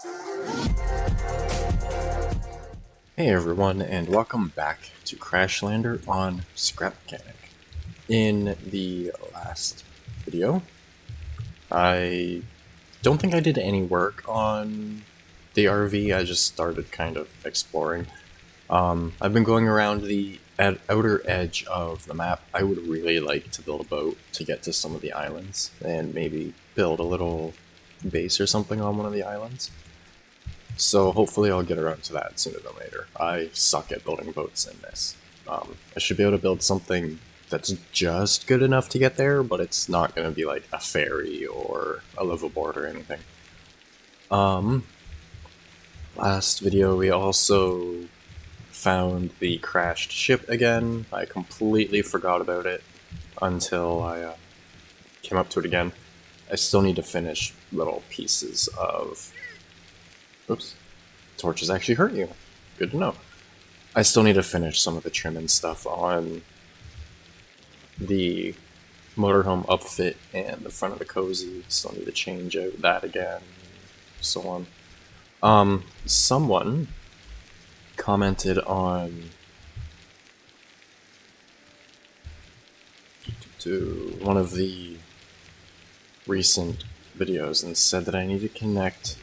Hey everyone, and welcome back to Crashlander on Scrap Mechanic. In the last video, I don't think I did any work on the RV. I just started kind of exploring. I've been going around the outer edge of the map. I would really like to build a boat to get to some of the islands, and maybe build a little base or something on one of the islands. So hopefully I'll get around to that sooner than later. I suck at building boats in this. I should be able to build something that's just good enough to get there, but it's not going to be like a ferry or a liveaboard or anything. Last video we also found the crashed ship again. I completely forgot about it until I came up to it again. I still need to finish little pieces of... Oops. Torches actually hurt you. Good to know. I still need to finish some of the trim and stuff on the motorhome upfit and the front of the cozy. Still need to change out that again, so on. Someone commented on one of the recent videos and said that I need to connect...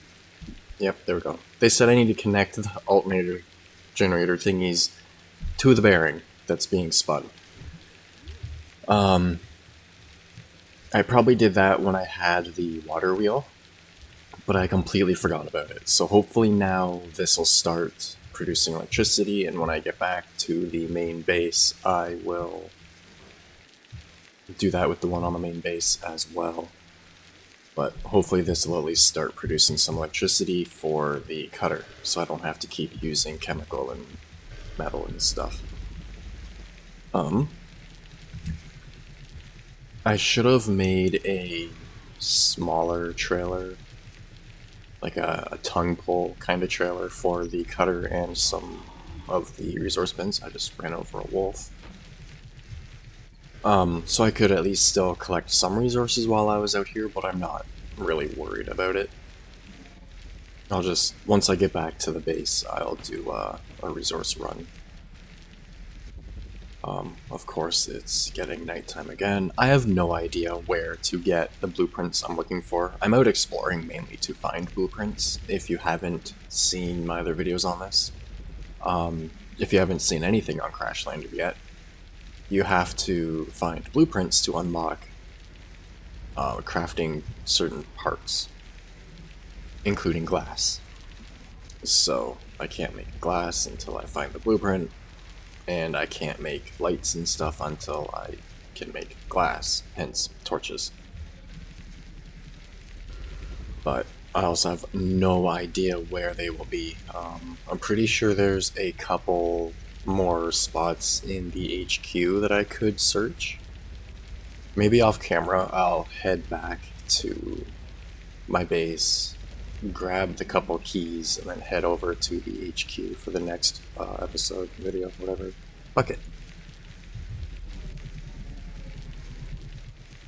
Yep, there we go. They said I need to connect the alternator generator thingies to the bearing that's being spun. I probably did that when I had the water wheel, but I completely forgot about it. So hopefully now this will start producing electricity, and when I get back to the main base, I will do that with the one on the main base as well. But hopefully this will at least start producing some electricity for the cutter, so I don't have to keep using chemical and metal and stuff. I should have made a smaller trailer, like a tongue pull kind of trailer for the cutter and some of the resource bins. I just ran over a wolf. So I could at least still collect some resources while I was out here, but I'm not really worried about it. I'll just, once I get back to the base, I'll do a resource run. Of course, it's getting nighttime again. I have no idea where to get the blueprints I'm looking for. I'm out exploring mainly to find blueprints, if you haven't seen my other videos on this. If you haven't seen anything on Crashlander yet, you have to find blueprints to unlock crafting certain parts, including glass. So I can't make glass until I find the blueprint, and I can't make lights and stuff until I can make glass, hence torches. But I also have no idea where they will be. I'm pretty sure there's a couple more spots in the HQ that I could search. Maybe off camera I'll head back to my base, grab the couple keys, and then head over to the HQ for the next episode, video, whatever. Bucket.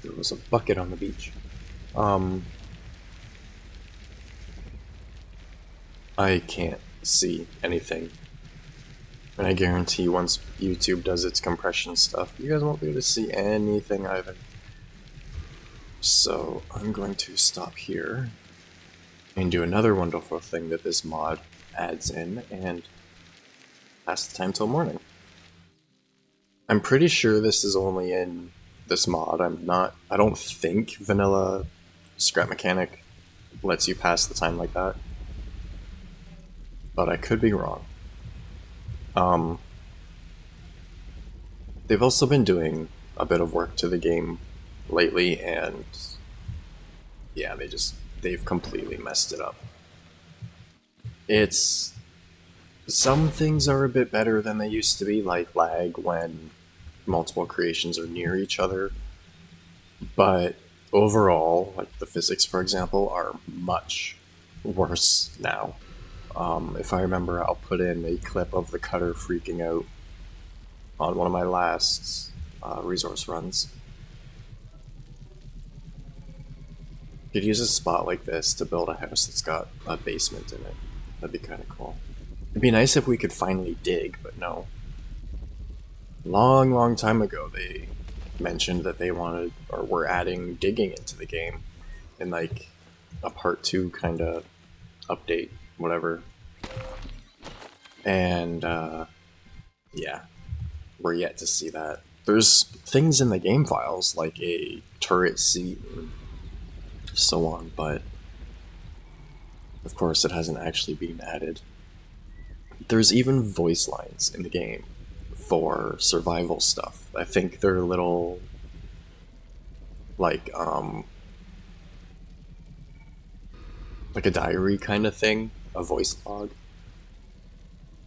There was a bucket on the beach. I can't see anything. And I guarantee once YouTube does its compression stuff, you guys won't be able to see anything either. So I'm going to stop here and do another wonderful thing that this mod adds in and pass the time till morning. I'm pretty sure this is only in this mod. I don't think vanilla Scrap Mechanic lets you pass the time like that. But I could be wrong. They've also been doing a bit of work to the game lately, and yeah, they've completely messed it up. Some things are a bit better than they used to be, like lag when multiple creations are near each other, but overall, like the physics, for example, are much worse now. If I remember, I'll put in a clip of the cutter freaking out on one of my last resource runs. Could use a spot like this to build a house that's got a basement in it. That'd be kind of cool. It'd be nice if we could finally dig, but no. Long time ago, they mentioned that they wanted, or were adding digging into the game in like a part 2 kind of update, whatever. And yeah, we're yet to see that. There's things in the game files like a turret seat and so on, but of course it hasn't actually been added. There's even voice lines in the game for survival stuff. I think they're little like a diary kind of thing, a voice log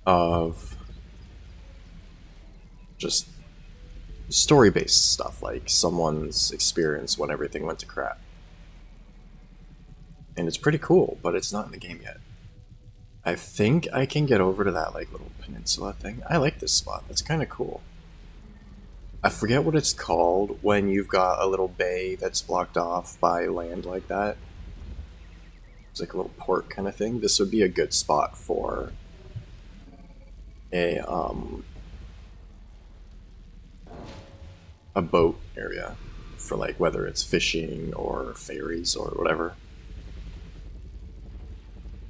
of just story-based stuff, like someone's experience when everything went to crap. And it's pretty cool, but it's not in the game yet. I think I can get over to that like little peninsula thing. I like this spot. That's kind of cool. I forget what it's called when you've got a little bay that's blocked off by land like that. It's like a little port kind of thing. This would be a good spot for a boat area for like whether it's fishing or ferries or whatever.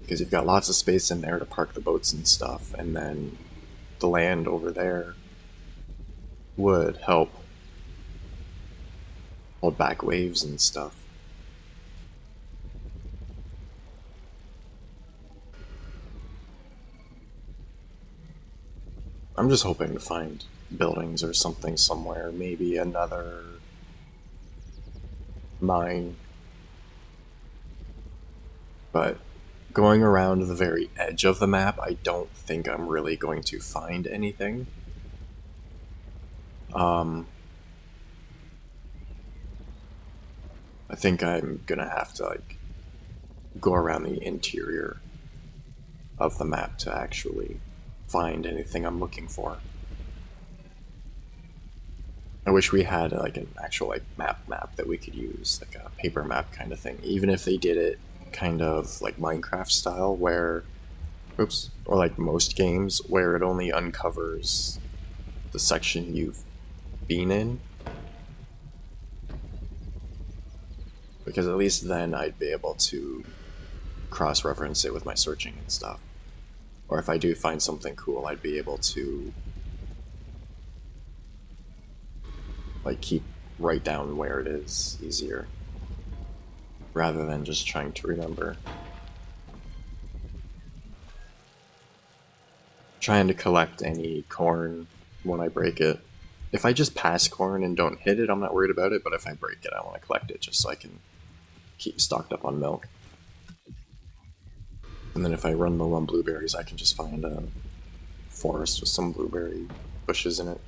Because you've got lots of space in there to park the boats and stuff, and then the land over there would help hold back waves and stuff. I'm just hoping to find buildings or something somewhere, maybe another mine. But going around the very edge of the map, I don't think I'm really going to find anything. I think I'm gonna have to like go around the interior of the map to actually find anything I'm looking for. I wish we had like an actual like map that we could use, like a paper map kind of thing, even if they did it kind of like Minecraft style where, oops, or like most games where it only uncovers the section you've been in. Because at least then I'd be able to cross-reference it with my searching and stuff. Or if I do find something cool, I'd be able to like keep right down where it is easier, rather than just trying to remember. Trying to collect any corn when I break it. If I just pass corn and don't hit it, I'm not worried about it, but if I break it, I want to collect it just so I can keep stocked up on milk. And then if I run low on blueberries, I can just find a forest with some blueberry bushes in it.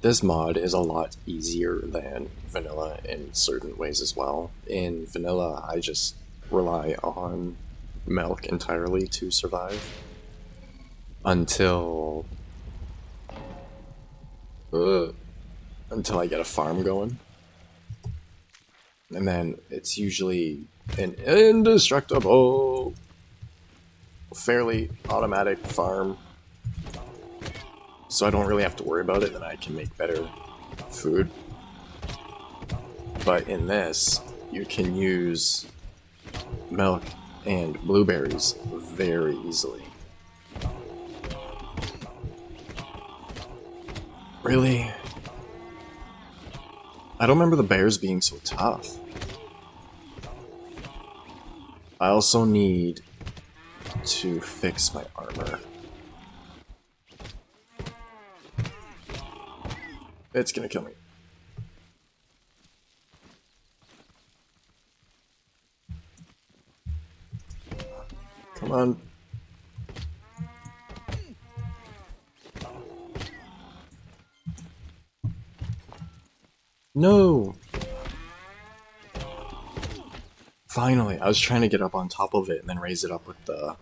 This mod is a lot easier than vanilla in certain ways as well. In vanilla, I just rely on milk entirely to survive until I get a farm going. And then it's usually an indestructible, fairly automatic farm. So I don't really have to worry about it, then I can make better food. But in this, you can use milk and blueberries very easily. Really? I don't remember the bears being so tough. I also need to fix my armor. It's gonna kill me. Come on. No! Finally, I was trying to get up on top of it and then raise it up with the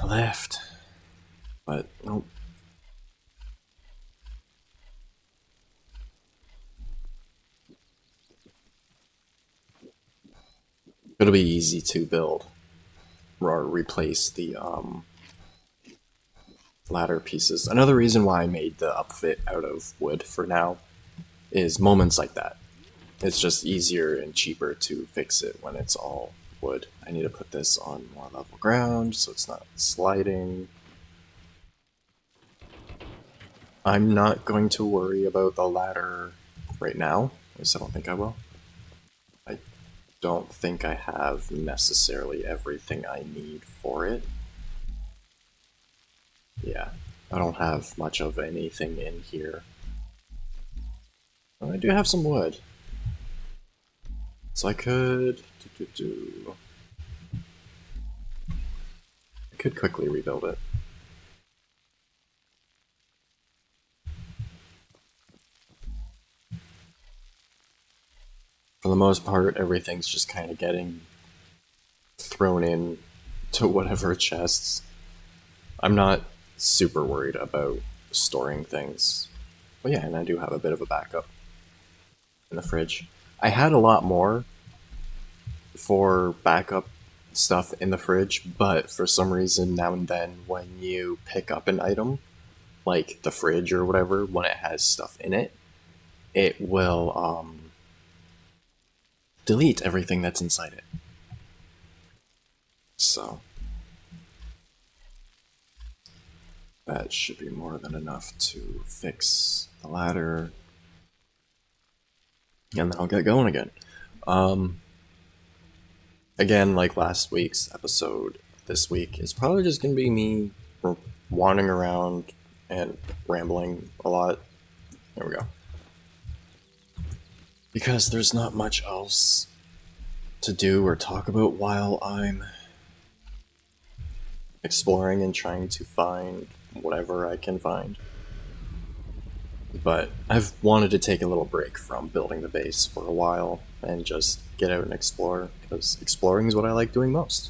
lift. But nope. It'll be easy to build or replace the ladder pieces. Another reason why I made the upfit out of wood for now is moments like that. It's just easier and cheaper to fix it when it's all wood. I need to put this on more level ground so it's not sliding. I'm not going to worry about the ladder right now. At least I don't think I will. I don't think I have necessarily everything I need for it. Yeah, I don't have much of anything in here. But I do have some wood. So I could... I could quickly rebuild it. For the most part, everything's just kind of getting thrown in to whatever chests. I'm not super worried about storing things. But yeah, and I do have a bit of a backup in the fridge. I had a lot more for backup stuff in the fridge, but for some reason now and then when you pick up an item, like the fridge or whatever, when it has stuff in it, it will delete everything that's inside it. So that should be more than enough to fix the ladder. And then I'll get going again. Again, like last week's episode, this week is probably just going to be me wandering around and rambling a lot. There we go. Because there's not much else to do or talk about while I'm exploring and trying to find whatever I can find. But I've wanted to take a little break from building the base for a while and just get out and explore, because exploring is what I like doing most.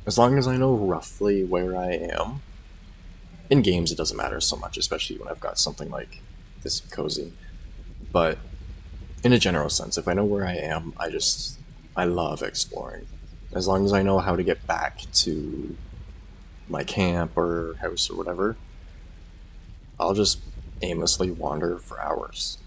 As long as I know roughly where I am, in games it doesn't matter so much, especially when I've got something like this cozy. But in a general sense, if I know where I am, I love exploring. As long as I know how to get back to my camp or house or whatever, I'll just aimlessly wander for hours.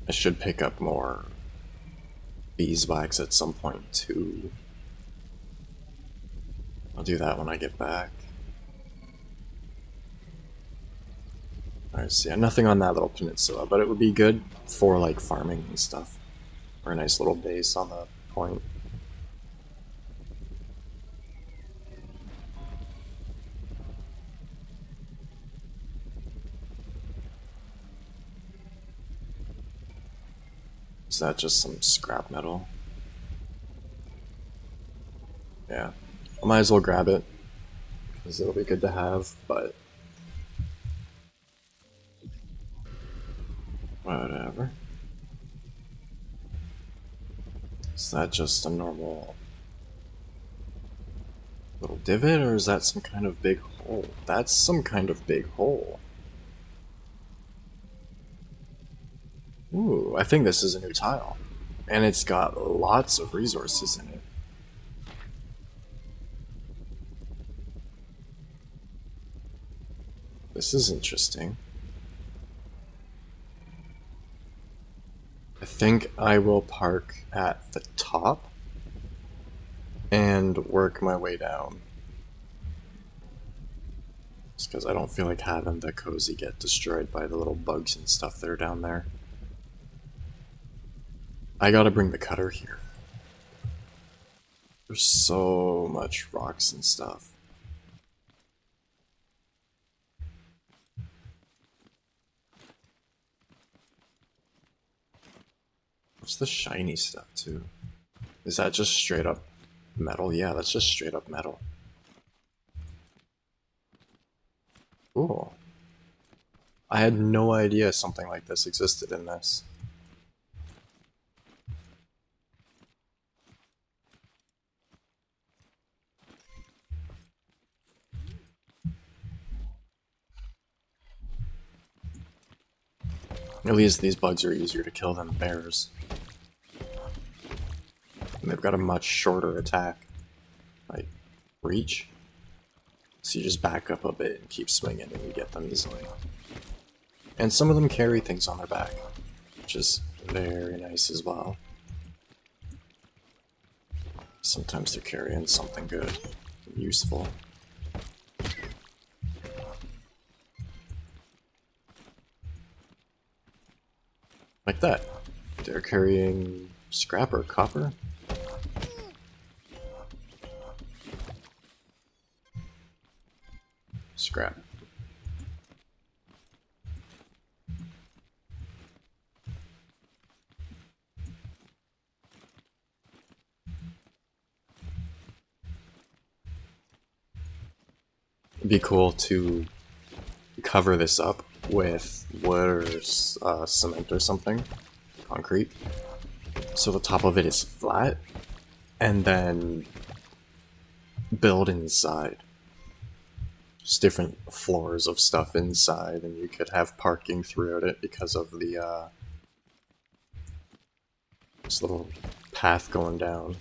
I should pick up more beeswax at some point too. I'll do that when I get back. Alright, so yeah, nothing on that little peninsula, but it would be good for like farming and stuff. Or a nice little base on the point. Is that just some scrap metal? Yeah. I might as well grab it, because it'll be good to have, but whatever. Is that just a normal little divot, or is that some kind of big hole? That's some kind of big hole. Ooh, I think this is a new tile. And it's got lots of resources in it. This is interesting. I think I will park at the top and work my way down. Just because I don't feel like having the cozy get destroyed by the little bugs and stuff that are down there. I gotta bring the cutter here. There's so much rocks and stuff. What's the shiny stuff too? Is that just straight up metal? Yeah, that's just straight up metal. Ooh. I had no idea something like this existed in this. At least these bugs are easier to kill than bears. And they've got a much shorter attack. Like, reach. So you just back up a bit and keep swinging and you get them easily. And some of them carry things on their back, which is very nice as well. Sometimes they're carrying something good and useful. Like that. They're carrying scrap or copper. Scrap. It'd be cool to cover this up with wood or cement or something, concrete, so the top of it is flat, and then build inside. Just different floors of stuff inside, and you could have parking throughout it because of the this little path going down.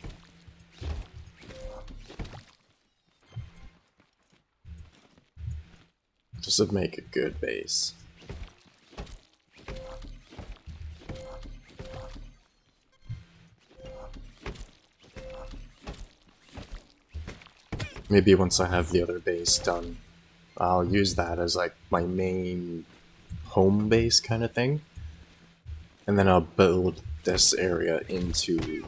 This would make a good base. Maybe once I have the other base done, I'll use that as like my main home base kind of thing. And then I'll build this area into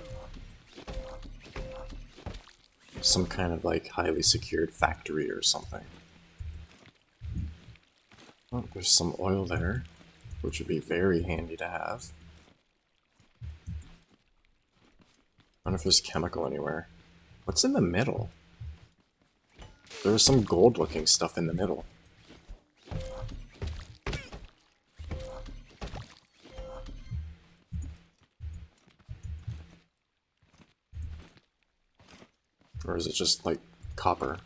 some kind of like highly secured factory or something. Oh, there's some oil there, which would be very handy to have. I wonder if there's chemical anywhere. What's in the middle? There's some gold-looking stuff in the middle. Or is it just, like, copper?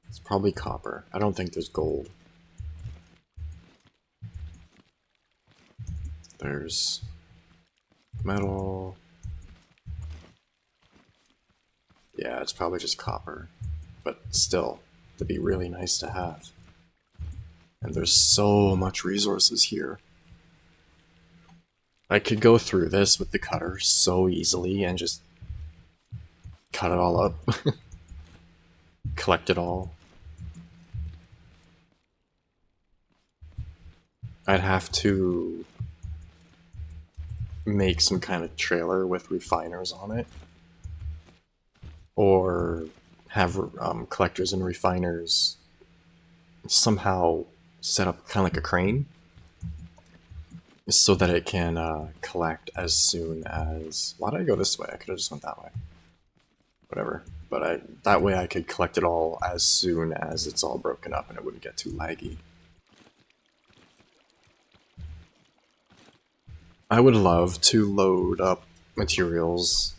It's probably copper. I don't think there's gold. There's metal. Yeah, it's probably just copper. But still, it'd be really nice to have. And there's so much resources here. I could go through this with the cutter so easily and just cut it all up. Collect it all. I'd have to make some kind of trailer with refiners on it. Or have collectors and refiners somehow set up kind of like a crane so that it can collect as soon as... Why did I go this way? I could have just went that way. Whatever. But that way I could collect it all as soon as it's all broken up and it wouldn't get too laggy. I would love to load up materials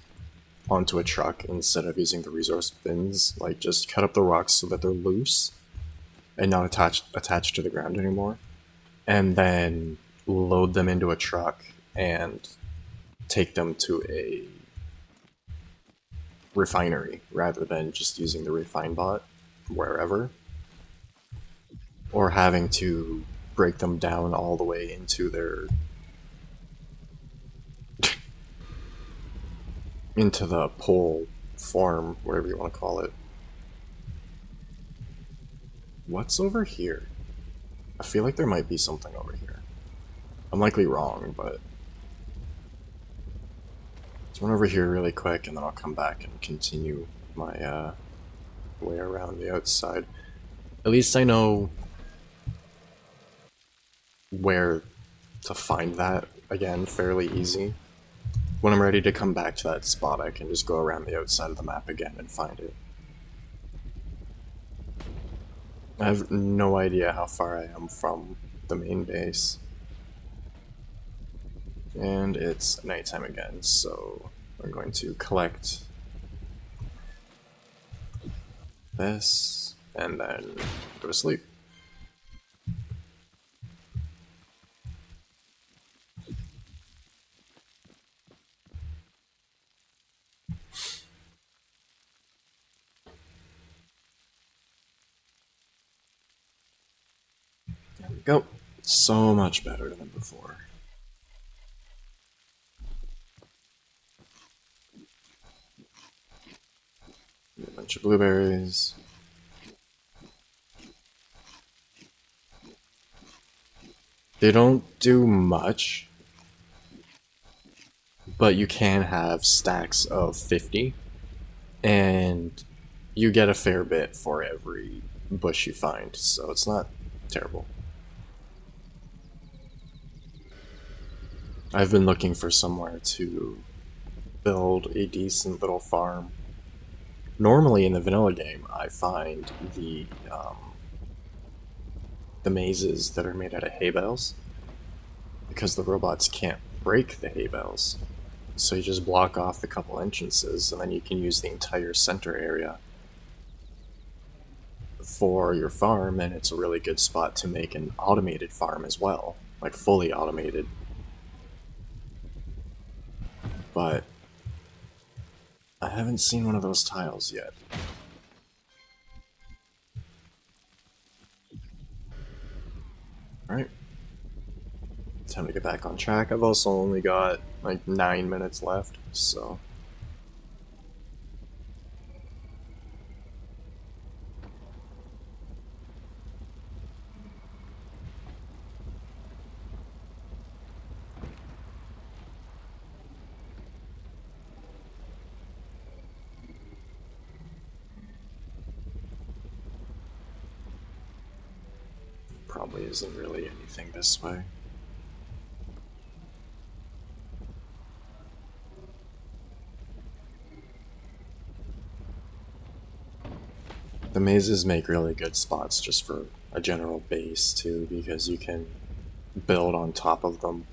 onto a truck instead of using the resource bins. Like, just cut up the rocks so that they're loose and not attached to the ground anymore. And then load them into a truck and take them to a refinery rather than just using the refine bot wherever. Or having to break them down all the way into their... into the pole form, whatever you want to call it. What's over here? I feel like there might be something over here. I'm likely wrong, but... Let's run over here really quick and then I'll come back and continue my way around the outside. At least I know where to find that, again, fairly easy. When I'm ready to come back to that spot, I can just go around the outside of the map again and find it. I have no idea how far I am from the main base. And it's nighttime again, so I'm going to collect this. and then go to sleep. There we go. So much better than before. A bunch of blueberries. They don't do much, but you can have stacks of 50, and you get a fair bit for every bush you find, so it's not terrible. I've been looking for somewhere to build a decent little farm. Normally in the vanilla game, I find the mazes that are made out of hay bales, because the robots can't break the hay bales. So you just block off the couple entrances, and then you can use the entire center area for your farm, and it's a really good spot to make an automated farm as well, like fully automated. But I haven't seen one of those tiles yet. Alright. Time to get back on track. I've also only got like 9 minutes left, so... Probably isn't really anything this way. The mazes make really good spots just for a general base too, because you can build on top of them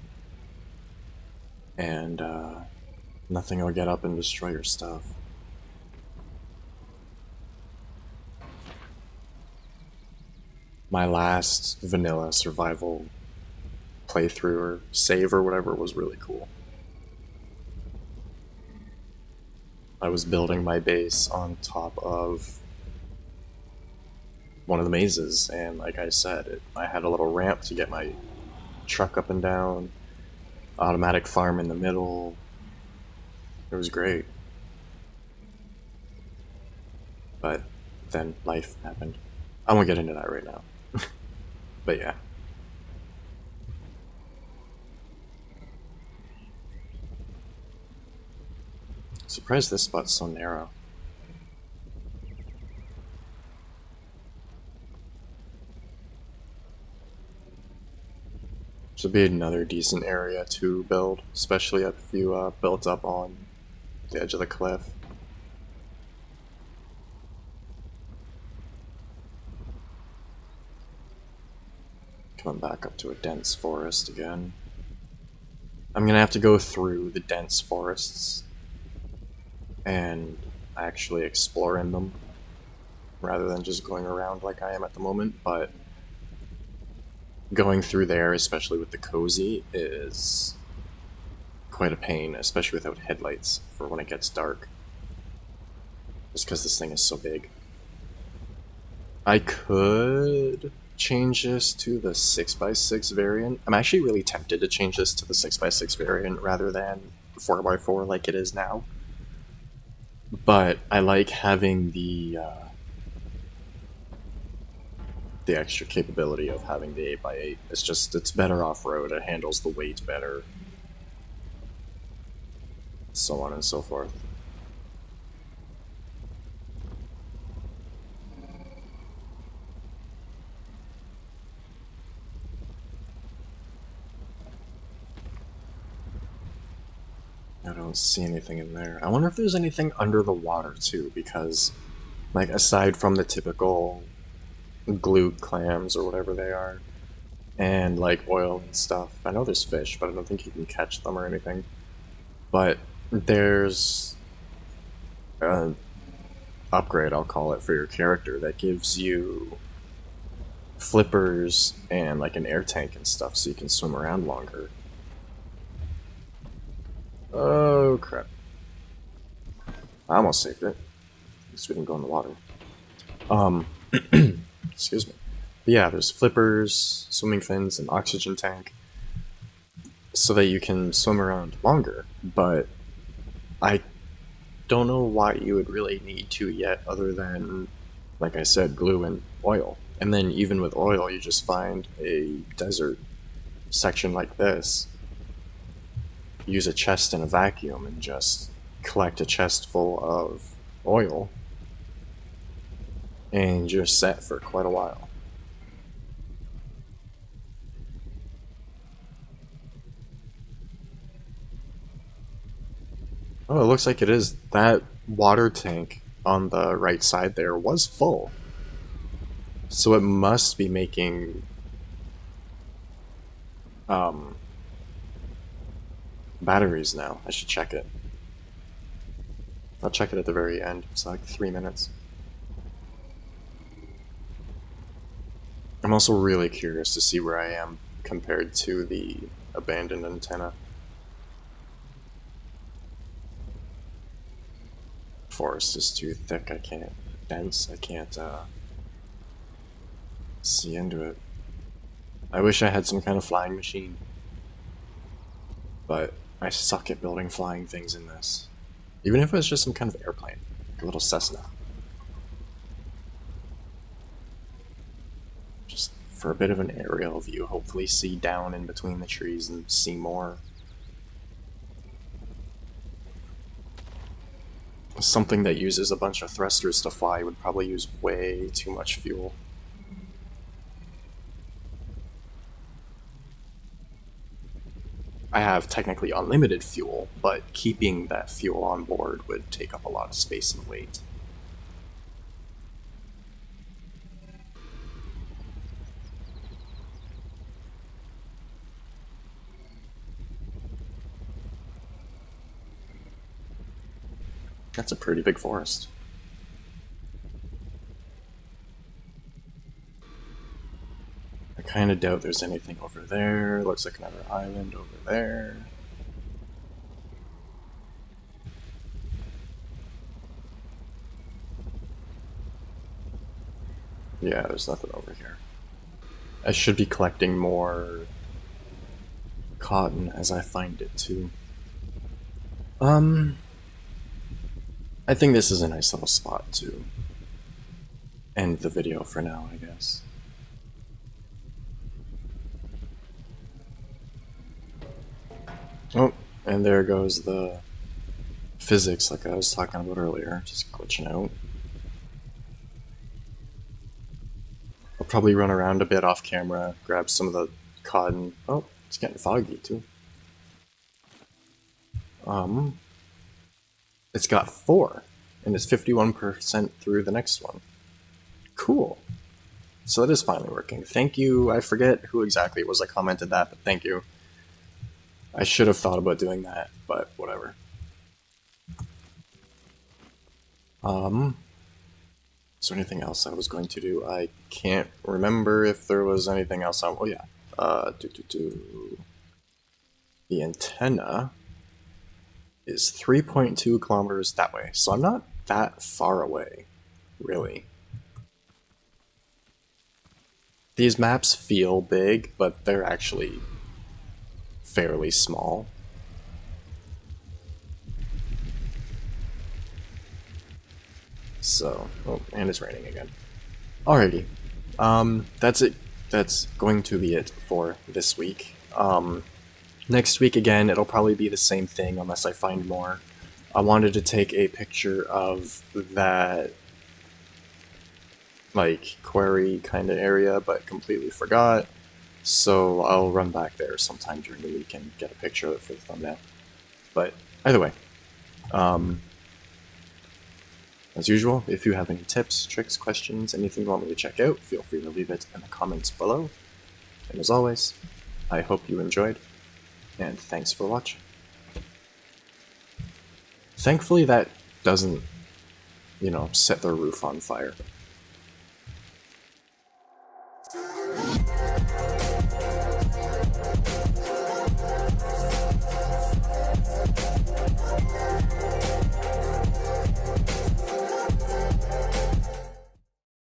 and nothing will get up and destroy your stuff. My last vanilla survival playthrough or save or whatever was really cool. I was building my base on top of one of the mazes, and like I said, I had a little ramp to get my truck up and down, automatic farm in the middle. It was great. But then life happened. I won't get into that right now. But yeah. Surprised this spot's so narrow. Should be another decent area to build, especially if you built up on the edge of the cliff. Coming back up to a dense forest again. I'm gonna have to go through the dense forests and actually explore in them, rather than just going around like I am at the moment, but going through there, especially with the cozy, is quite a pain, especially without headlights for when it gets dark. Just because this thing is so big. I could change this to the 6x6 variant. I'm actually really tempted to change this to the 6x6 variant rather than 4x4 like it is now. But I like having the extra capability of having the 8x8. It's better off-road, it handles the weight better, so on and so forth. I don't see anything in there. I wonder if there's anything under the water too, because, like, aside from the typical glute clams or whatever they are, and like oil and stuff, I know there's fish, but I don't think you can catch them or anything. But there's upgrade, I'll call it, for your character that gives you flippers and like an air tank and stuff so you can swim around longer. Oh crap. I almost saved it. At least we didn't go in the water. Excuse me. But yeah, there's flippers, swimming fins, and oxygen tank so that you can swim around longer, but I don't know why you would really need to yet, other than, like I said, glue and oil. And then even with oil, you just find a desert section like this, use a chest and a vacuum, and just collect a chest full of oil, and you're set for quite a while. Oh, it looks like it is. That water tank on the right side there was full. So it must be making batteries now. I should check it. I'll check it at the very end. It's like 3 minutes. I'm also really curious to see where I am compared to the abandoned antenna. Forest is too thick, I can't see into it. I wish I had some kind of flying machine, but I suck at building flying things in this. Even if it was just some kind of airplane, like a little Cessna. Just for a bit of an aerial view, hopefully see down in between the trees and see more. Something that uses a bunch of thrusters to fly would probably use way too much fuel. I have technically unlimited fuel, but keeping that fuel on board would take up a lot of space and weight. That's a pretty big forest. I kind of doubt there's anything over there. Looks like another island over there. Yeah, there's nothing over here. I should be collecting more cotton as I find it too. I think this is a nice little spot to end the video for now, I guess. Oh, and there goes the physics like I was talking about earlier, just glitching out. I'll probably run around a bit off camera, grab some of the cotton. Oh, it's getting foggy too. It's got 4, and it's 51% through the next one. Cool. So that is finally working. Thank you. I forget who exactly it was that commented that, but thank you. I should have thought about doing that, but whatever. Is there anything else I was going to do? I can't remember if there was anything else on. Oh yeah. The antenna is 3.2 kilometers that way, so I'm not that far away, really. These maps feel big, but they're actually fairly small. So, oh, and it's raining again. Alrighty, that's it. That's going to be it for this week. Next week again, it'll probably be the same thing unless I find more. I wanted to take a picture of that, like, Quarry kind of area, but completely forgot. So I'll run back there sometime during the week and get a picture of it for the thumbnail. But either way, as usual, if you have any tips, tricks, questions, anything you want me to check out, feel free to leave it in the comments below. And as always, I hope you enjoyed, and thanks for watching. Thankfully that doesn't you know, set their roof on fire.